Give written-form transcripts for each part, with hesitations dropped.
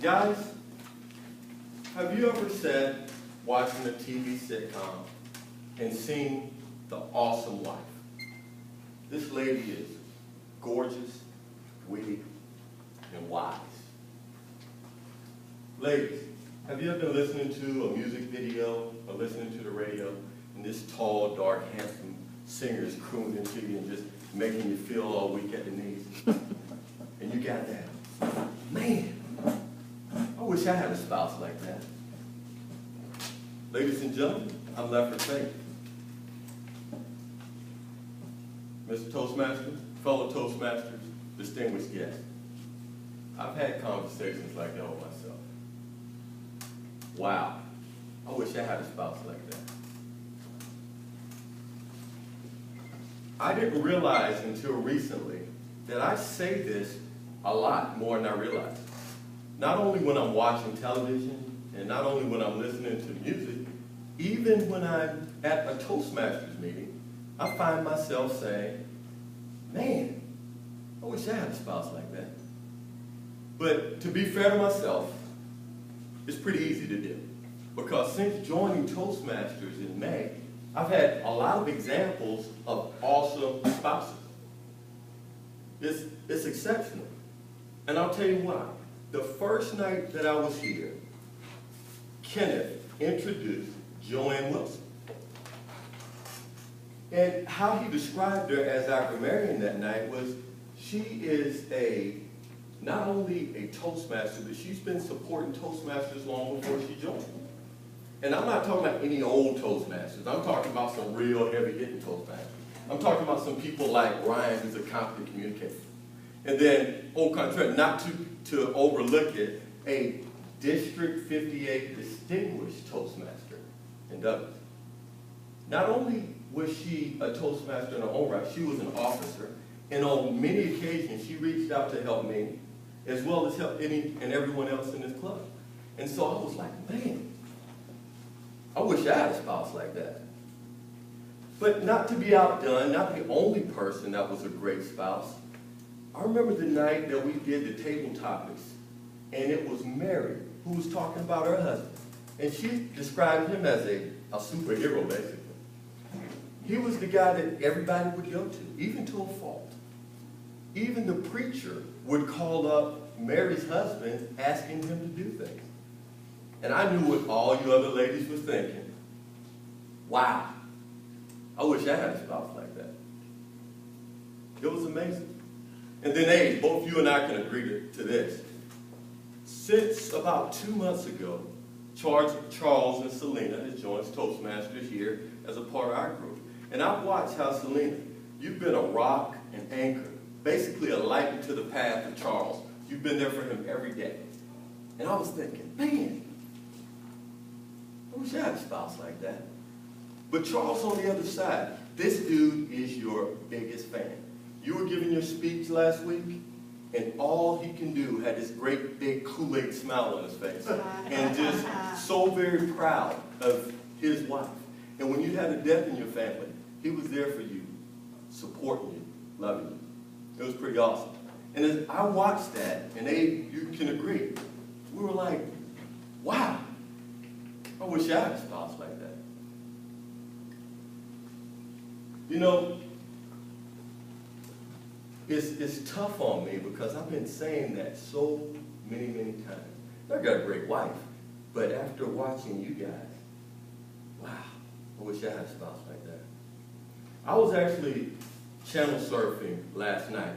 Guys, have you ever sat watching a TV sitcom and seen the awesome wife? This lady is gorgeous, witty, and wise. Ladies, have you ever been listening to a music video or listening to the radio and this tall, dark, handsome singer is crooning into you and just making you feel all weak at the knees? And you got that. Man, I wish I had a spouse like that. Ladies and gentlemen, I'm Lefford Faith. Mr. Toastmaster, fellow Toastmasters, distinguished guests. I've had conversations like that with myself. Wow, I wish I had a spouse like that. I didn't realize until recently that I say this a lot more than I realize. Not only when I'm watching television, and not only when I'm listening to music, even when I'm at a Toastmasters meeting, I find myself saying, man, I wish I had a spouse like that. But to be fair to myself, it's pretty easy to do. Because since joining Toastmasters in May, I've had a lot of examples of awesome spouses. It's exceptional. And I'll tell you why. The first night that I was here, Kenneth introduced Joanne Wilson. And how he described her as our grammarian that night was, she is not only a Toastmaster, but she's been supporting Toastmasters long before she joined. And I'm not talking about any old Toastmasters. I'm talking about some real heavy-hitting Toastmasters. I'm talking about some people like Ryan, who's a competent communicator. And then, au contraire, not to overlook it, a District 58 distinguished Toastmaster in Douglas. Not only was she a Toastmaster in her own right, she was an officer, and on many occasions she reached out to help me, as well as help any and everyone else in this club. And so I was like, man, I wish I had a spouse like that. But not to be outdone, not the only person that was a great spouse. I remember the night that we did the table topics, and it was Mary who was talking about her husband. And she described him as a superhero, basically. He was the guy that everybody would go to, even to a fault. Even the preacher would call up Mary's husband, asking him to do things. And I knew what all you other ladies were thinking. Wow, I wish I had a spouse like that. It was amazing. And then, hey, both you and I can agree to this. Since about 2 months ago, Charles and Selena has joined Toastmasters here as a part of our group. And I've watched how, Selena, you've been a rock and anchor, basically a light into the path of Charles. You've been there for him every day. And I was thinking, man, I wish I had a spouse like that. But Charles on the other side, this dude is your biggest fan. You were giving your speech last week, and all he can do had this great big Kool-Aid smile on his face, and just so very proud of his wife. And when you had a death in your family, he was there for you, supporting you, loving you. It was pretty awesome. And as I watched that, and you can agree, we were like, wow, I wish I had a spouse like that. You know, it's tough on me because I've been saying that so many times. I got a great wife, but after watching you guys, wow, I wish I had a spouse like that. I was actually channel surfing last night,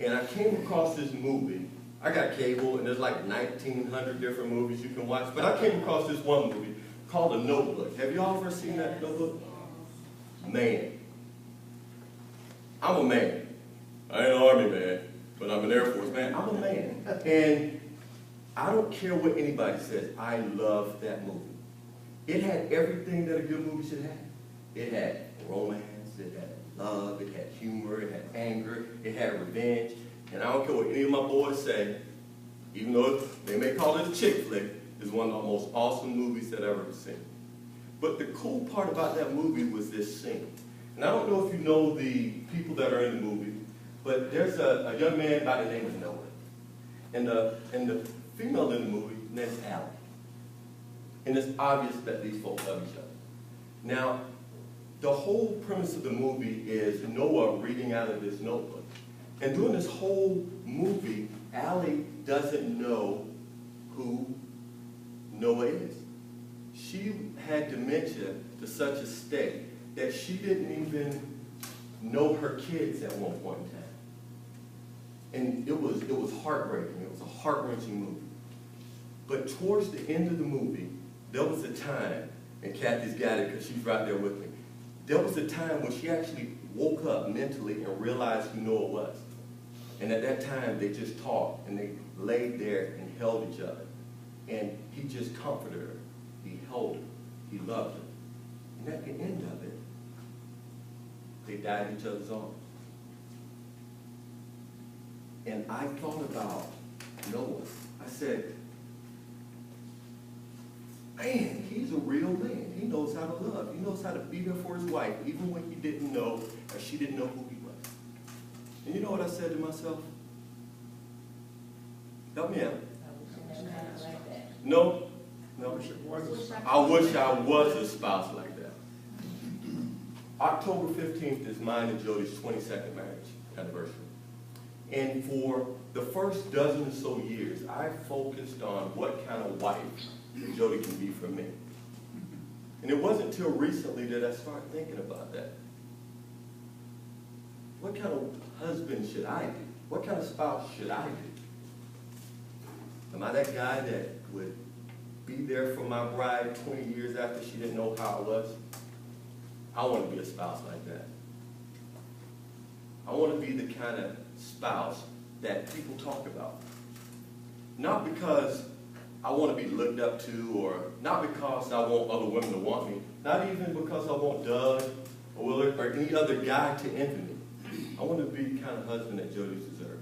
and I came across this movie. I got cable, and there's like 1,900 different movies you can watch, but I came across this one movie called The Notebook. Have y'all ever seen that Notebook? Man. I'm a man. I ain't an Army man, but I'm an Air Force man. I'm a man. And I don't care what anybody says. I love that movie. It had everything that a good movie should have. It had romance, it had love, it had humor, it had anger, it had revenge. And I don't care what any of my boys say, even though they may call it a chick flick, it's one of the most awesome movies that I've ever seen. But the cool part about that movie was this scene. And I don't know if you know the people that are in the movie, but there's a young man by the name of Noah. And the female in the movie, and that's Allie. And it's obvious that these folks love each other. Now, the whole premise of the movie is Noah reading out of his notebook. And during this whole movie, Allie doesn't know who Noah is. She had dementia to such a state that she didn't even know her kids at one point in time. And it was heartbreaking. It was a heart-wrenching movie. But towards the end of the movie, there was a time, and Kathy's got it because she's right there with me. There was a time when she actually woke up mentally and realized who Noah was. And at that time, they just talked, and they laid there and held each other. And he just comforted her. He held her. He loved her. And at the end of it, they died in each other's arms. And I thought about Noah. I said, man, he's a real man. He knows how to love. He knows how to be there for his wife, even when he didn't know, or she didn't know who he was. And you know what I said to myself? Help me out. No. I wish I was a spouse like that. October 15th is mine and Jody's 22nd marriage anniversary. And for the first dozen or so years, I focused on what kind of wife Jody can be for me. And it wasn't until recently that I started thinking about that. What kind of husband should I be? What kind of spouse should I be? Am I that guy that would be there for my bride 20 years after she didn't know how I was? I want to be a spouse like that. I want to be the kind of spouse that people talk about. Not because I want to be looked up to, or not because I want other women to want me, not even because I want Doug or Willard or any other guy to envy me. I want to be the kind of husband that Jody deserves.